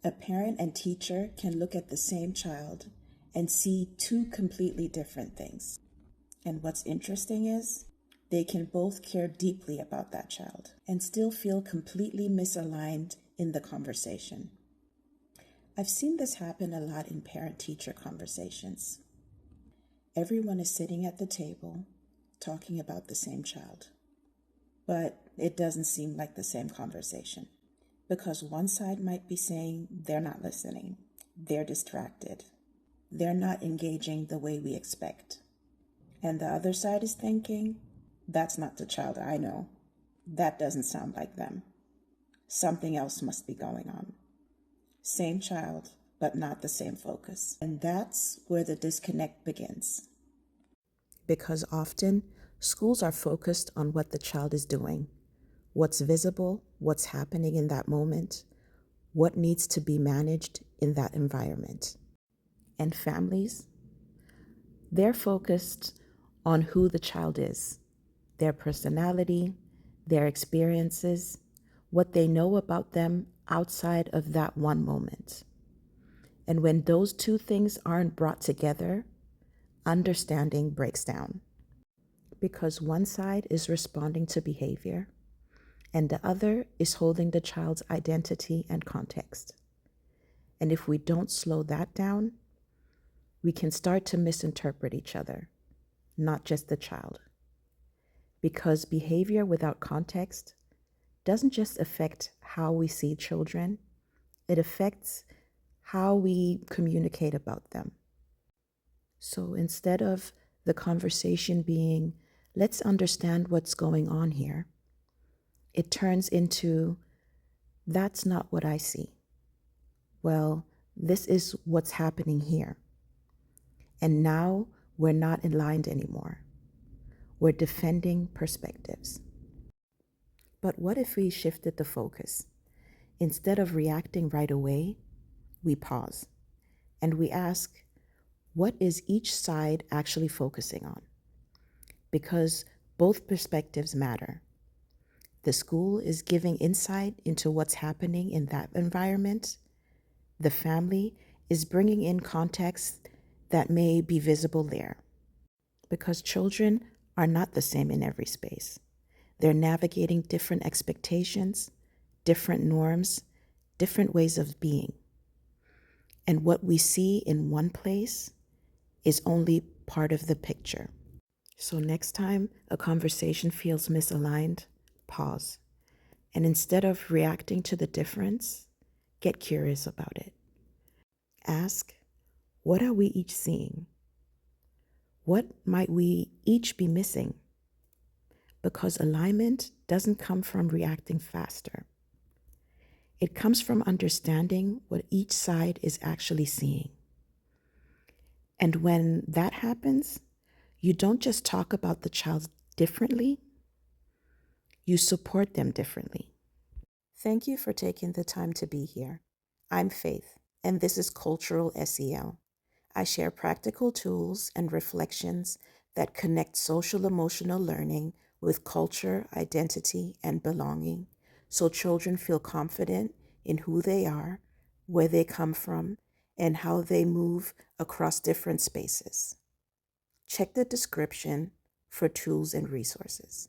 A parent and teacher can look at the same child and see two completely different things. And what's interesting is they can both care deeply about that child and still feel completely misaligned in the conversation. I've seen this happen a lot in parent-teacher conversations. Everyone is sitting at the table talking about the same child, but it doesn't seem like the same conversation because one side might be saying they're not listening, they're distracted, they're not engaging the way we expect. And the other side is thinking, that's not the child I know. That doesn't sound like them. Something else must be going on. Same child, but not the same focus. And that's where the disconnect begins. Because often, schools are focused on what the child is doing, what's visible, what's happening in that moment, what needs to be managed in that environment. And families, they're focused on who the child is, their personality, their experiences, what they know about them outside of that one moment. And when those two things aren't brought together, understanding breaks down. Because one side is responding to behavior, and the other is holding the child's identity and context. And if we don't slow that down, we can start to misinterpret each other, not just the child. Because behavior without context doesn't just affect how we see children, it affects how we communicate about them. So instead of the conversation being, let's understand what's going on here, it turns into, that's not what I see. Well, this is what's happening here. And now we're not aligned anymore. We're defending perspectives. But what if we shifted the focus? Instead of reacting right away, we pause and we ask, what is each side actually focusing on? Because both perspectives matter. The school is giving insight into what's happening in that environment. The family is bringing in context that may be visible there. Because children are not the same in every space. They're navigating different expectations, different norms, different ways of being. And what we see in one place is only part of the picture. So next time a conversation feels misaligned, pause. And instead of reacting to the difference, get curious about it. Ask, what are we each seeing? What might we each be missing? Because alignment doesn't come from reacting faster. It comes from understanding what each side is actually seeing. And when that happens, you don't just talk about the child differently, you support them differently. Thank you for taking the time to be here. I'm Faith, and this is Cultural SEL. I share practical tools and reflections that connect social emotional learning with culture, identity, and belonging, so children feel confident in who they are, where they come from, and how they move across different spaces. Check the description for tools and resources.